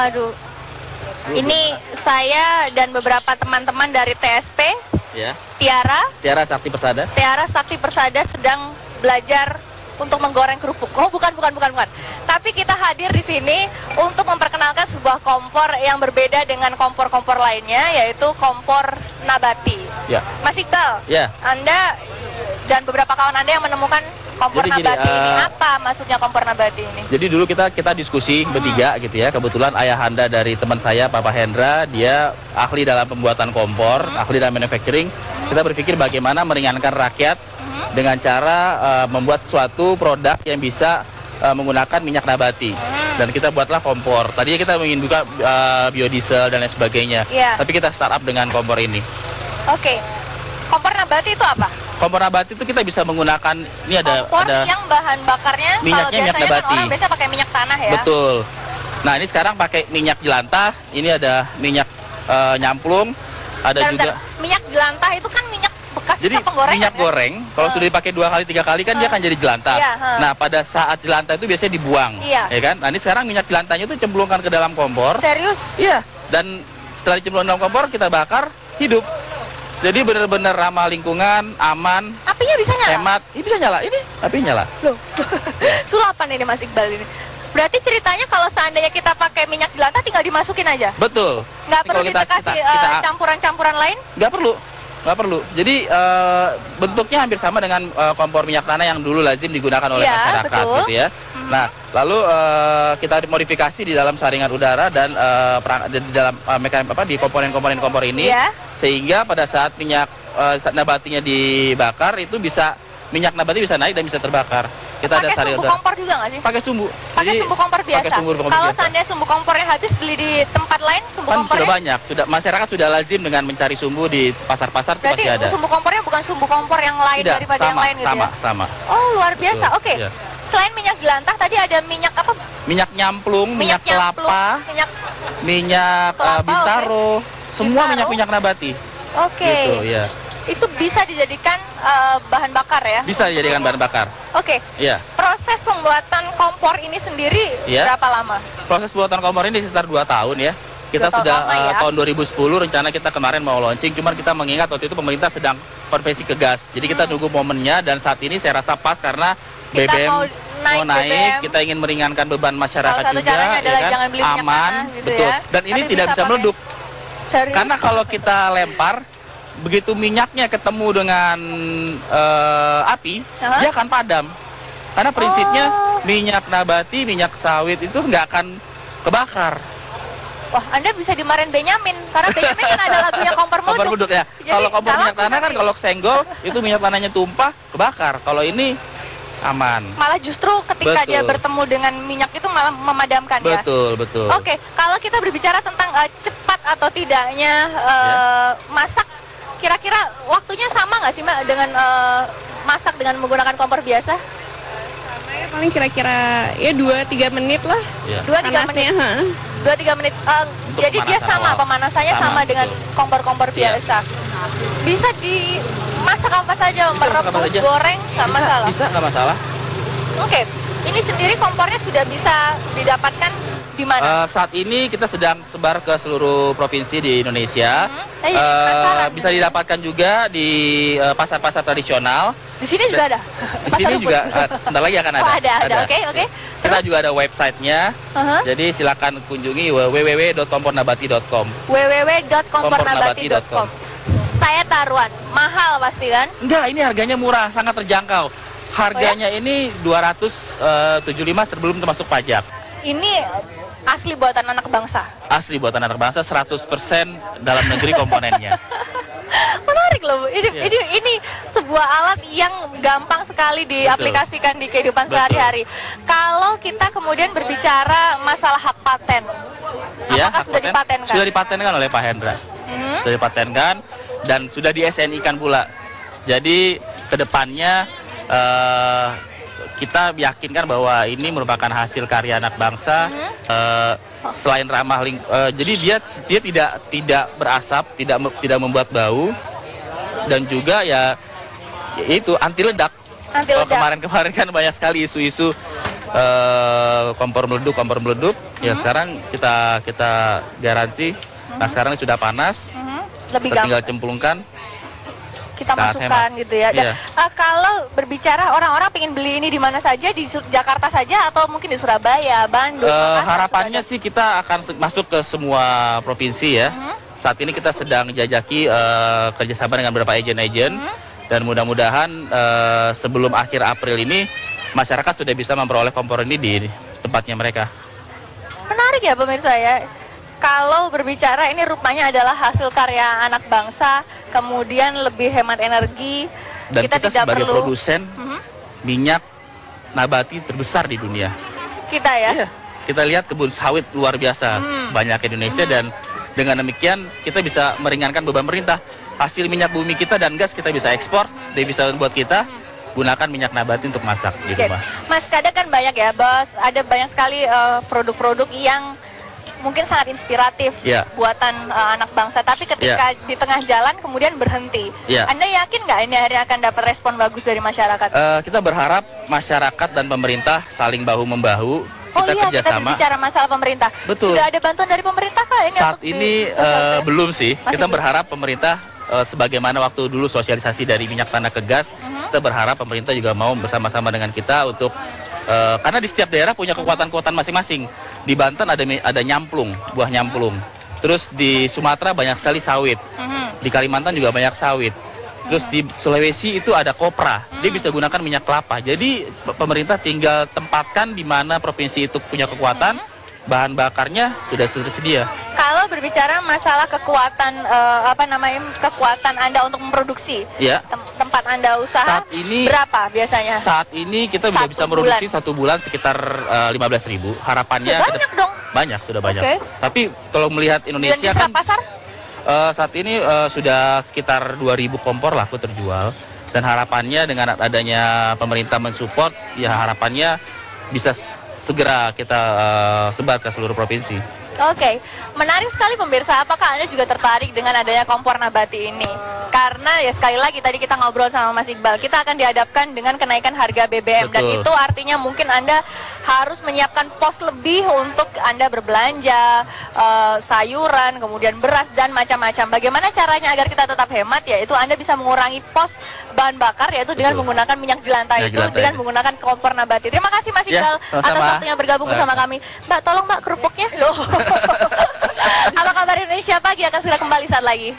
Waduh. Ini saya dan beberapa teman-teman dari TSP, Ya. Tiara Sakti Persada. Tiara Sakti Persada sedang belajar untuk menggoreng kerupuk. Oh, bukan. Tapi kita hadir di sini untuk memperkenalkan sebuah kompor yang berbeda dengan kompor-kompor lainnya, yaitu kompor nabati. Ya. Mas Iqbal, Ya. Anda dan beberapa kawan Anda yang menemukan kompor Jadi gini, nabati ini, apa maksudnya kompor nabati ini? Jadi dulu kita diskusi bertiga gitu ya. Kebetulan ayahanda dari teman saya, Papa Hendra, dia ahli dalam pembuatan kompor, ahli dalam manufacturing. Kita berpikir bagaimana meringankan rakyat dengan cara membuat suatu produk yang bisa menggunakan minyak nabati. Dan kita buatlah kompor. Tadinya kita ingin buka biodiesel dan lain sebagainya. Iya. Tapi kita startup dengan kompor ini. Oke. Kompor nabati itu apa? Kompor nabati itu kita bisa menggunakan, ini ada Kompor yang bahan bakarnya minyaknya minyak kalau biasanya nabati. kan orang biasa pakai minyak tanah ya. Betul. Nah, ini sekarang pakai minyak jelantah, ini ada minyak nyamplung, ada juga. Minyak jelantah itu kan minyak bekas Jadi penggorengan. minyak goreng, kalau sudah dipakai 2 kali 3 kali kan dia akan jadi jelantah. Iya, Nah, pada saat jelantah itu biasanya dibuang, Iya. ya kan? Nah, ini sekarang minyak jelantahnya itu cemplungkan ke dalam kompor. Serius? Iya. Dan setelah dicemplungkan dalam kompor, kita bakar, hidup. Jadi benar-benar ramah lingkungan, aman, Apinya bisa nyala? hemat. Ini bisa nyala, ini apinya nyala. Loh. Sulapan ini Mas Iqbal ini. Berarti ceritanya kalau seandainya kita pakai minyak jelantah tinggal dimasukin aja? Betul. Nggak Ini perlu kalau dikasih campuran-campuran lain? Nggak perlu. Jadi bentuknya hampir sama dengan kompor minyak tanah yang dulu lazim digunakan oleh Iya, masyarakat, betul. gitu ya. Nah, lalu kita modifikasi di dalam saringan udara dan di dalam di komponen-komponen kompor ini, Iya. sehingga pada saat minyak nabatinya dibakar itu minyak nabati bisa naik dan bisa terbakar. Kita ada Pakai saringan sumbu udara. kompor juga nggak sih? Pakai sumbu. Pakai Jadi, sumbu kompor biasa. pakai sumbu kompor Kalau biasa. seandainya sumbu kompornya habis beli di tempat lain, sumbu Kan kompornya? sudah banyak, masyarakat sudah lazim dengan mencari sumbu di pasar-pasar itu Berarti pasti ada. sumbu kompornya bukan sumbu kompor yang lain Tidak, daripada yang lain gitu ya? sama. Oh, luar biasa. Betul, Oke. iya. Selain minyak jelantah, tadi ada minyak apa? Minyak nyamplung, minyak nyamplung, kelapa, minyak kelapa, bintaro, semua Bintaro. minyak nabati. Oke. Gitu, ya. Itu bisa dijadikan bahan bakar ya? Bisa dijadikan bahan bakar. Oke. Iya. Proses pembuatan kompor ini sendiri Iya. berapa lama? Proses pembuatan kompor ini sekitar 2 tahun ya. Kita 2 tahun sudah lama ya? tahun 2010 rencana kita kemarin mau launching, cuman kita mengingat waktu itu pemerintah sedang konversi ke gas. Jadi kita nunggu momennya dan saat ini saya rasa pas karena Kita BBM mau mau naik BBM. kita ingin meringankan beban masyarakat Salah satu juga, caranya adalah ya kan? jangan beli minyak aman, tanah gitu betul. ya. Dan ini Tapi tidak bisa pakai- meleduk. Serius? Karena kalau kita lempar, begitu minyaknya ketemu dengan api, dia akan padam. Karena prinsipnya minyak nabati, minyak sawit itu nggak akan kebakar. Wah, Anda bisa dimarahin Benyamin karena Benyamin kan ada lagunya kompor muduk. Kompor muduk ya. Jadi, Kalau kompor salah minyak tanah kan berarti. kalau senggol itu minyak tanahnya tumpah, kebakar. Kalau ini aman. Malah justru ketika Betul. dia bertemu dengan minyak itu malah memadamkan ya. Betul. Oke, kalau kita berbicara tentang cepat atau tidaknya masak, kira-kira waktunya sama nggak sih Mbak dengan masak dengan menggunakan kompor biasa? Sama ya, paling kira-kira ya 2-3 menit lah. Ya. 2-3 menit. Panasnya, 2-3 menit. Untuk Jadi dia pemanasan sama awal. pemanasannya sama, Sama, dengan betul. kompor-kompor Iya. biasa. Bisa dimasak apa saja, Bisa masak apa merebus, saja. goreng, nggak masalah. Bisa, nggak masalah. Oke, ini sendiri kompornya sudah bisa didapatkan di mana? Saat ini kita sedang sebar ke seluruh provinsi di Indonesia. Jadi penasaran. Bisa didapatkan juga di pasar-pasar tradisional. Di sini juga ada. Di sini juga sebentar lagi akan ada. Oh, ada. Oke. Kita juga ada websitenya. Jadi silakan kunjungi www.kompornabati.com. www.kompornabati.com. Saya taruhan, mahal pasti kan? Enggak, ini harganya murah, sangat terjangkau. Harganya ini 275 sebelum termasuk pajak. Ini asli buatan anak bangsa. Asli buatan anak bangsa, 100% dalam negeri komponennya. Menarik loh, Bu. Iya. Ini sebuah alat yang gampang sekali diaplikasikan di kehidupan Betul. sehari-hari. Kalau kita kemudian berbicara masalah hak paten, Ya, apakah hak sudah paten? dipatenkan? Sudah dipatenkan oleh Pak Hendra. Sudah dipatenkan dan sudah di SNI-kan pula. Jadi kedepannya kita yakinkan bahwa ini merupakan hasil karya anak bangsa. Selain ramah jadi dia tidak berasap, tidak membuat bau, dan juga ya itu anti ledak. Anti Kalau ledak. kemarin-kemarin kan banyak sekali isu-isu kompor meleduk. Ya sekarang kita garansi. Nah sekarang sudah panas. Lebih Kita tinggal gampang. cemplungkan. Kita Saat masukkan hemat. gitu ya. Dan, Iya. kalau berbicara orang-orang pengen beli ini di mana saja, di Jakarta saja atau mungkin di Surabaya, Bandung? Makassar, Harapannya sudah sih kita akan masuk ke semua provinsi ya. Saat ini kita sedang jajaki kerjasama dengan beberapa agen-agen dan mudah-mudahan sebelum akhir April ini masyarakat sudah bisa memperoleh kompor ini di tempatnya mereka. Menarik ya pemirsa ya. Kalau berbicara ini rupanya adalah hasil karya anak bangsa, kemudian lebih hemat energi. Dan kita tidak sebagai perlu produsen minyak nabati terbesar di dunia. kita ya. Iya. Kita lihat kebun sawit luar biasa banyak Indonesia dan dengan demikian kita bisa meringankan beban pemerintah. Hasil minyak bumi kita dan gas kita bisa ekspor, dia bisa buat kita gunakan minyak nabati untuk masak di Oke. rumah. Mas, kadang kan banyak ya, Bos. Ada banyak sekali produk-produk yang mungkin sangat inspiratif Iya. buatan anak bangsa. Tapi ketika di tengah jalan kemudian berhenti. Iya. Anda yakin nggak ini akhirnya akan dapat respon bagus dari masyarakat? Kita berharap masyarakat dan pemerintah saling bahu-membahu. Oh Kita iya, kita kerjasama. berbicara masalah pemerintah. Betul. Sudah ada bantuan dari pemerintah kah ini? Saat untuk ini disosialisasikan? belum sih. Masih Kita belum? berharap pemerintah sebagaimana waktu dulu sosialisasi dari minyak tanah ke gas, kita berharap pemerintah juga mau bersama-sama dengan kita untuk karena di setiap daerah punya kekuatan-kekuatan masing-masing. Di Banten ada nyamplung, buah nyamplung. Terus di Sumatera banyak sekali sawit. Di Kalimantan juga banyak sawit. Terus di Sulawesi itu ada kopra. Dia bisa gunakan minyak kelapa. Jadi pemerintah tinggal tempatkan di mana provinsi itu punya kekuatan, bahan bakarnya sudah tersedia. Kalau berbicara masalah kekuatan kekuatan Anda untuk memproduksi, Ya. tempat Anda usaha Saat ini- berapa biasanya? Saat ini kita sudah Satu bisa produksi satu bulan sekitar 15.000. Harapannya Sudah banyak dong. banyak, sudah banyak. Oke. Tapi kalau melihat Dan Indonesia di kan pasar? saat ini sudah sekitar 2.000 kompor laku terjual. Dan harapannya dengan adanya pemerintah mensupport, ya harapannya bisa segera kita sebar ke seluruh provinsi. Oke, menarik sekali pemirsa. Apakah Anda juga tertarik dengan adanya kompor nabati ini? Karena ya sekali lagi tadi kita ngobrol sama Mas Iqbal, kita akan dihadapkan dengan kenaikan harga BBM. Dan Betul. itu artinya mungkin Anda harus menyiapkan pos lebih untuk Anda berbelanja, sayuran, kemudian beras dan macam-macam. Bagaimana caranya agar kita tetap hemat? Yaitu Anda bisa mengurangi pos bahan bakar, yaitu dengan Betul. menggunakan minyak jelantah Minyak itu, jelantah dengan ini. menggunakan kompor nabati. Terima kasih Mas Ya, Iqbal atas sama-sama. waktunya bergabung bersama kami. Mbak, tolong Mbak kerupuknya. Loh. Apa kabar Indonesia Pagi akan segera kembali saat lagi.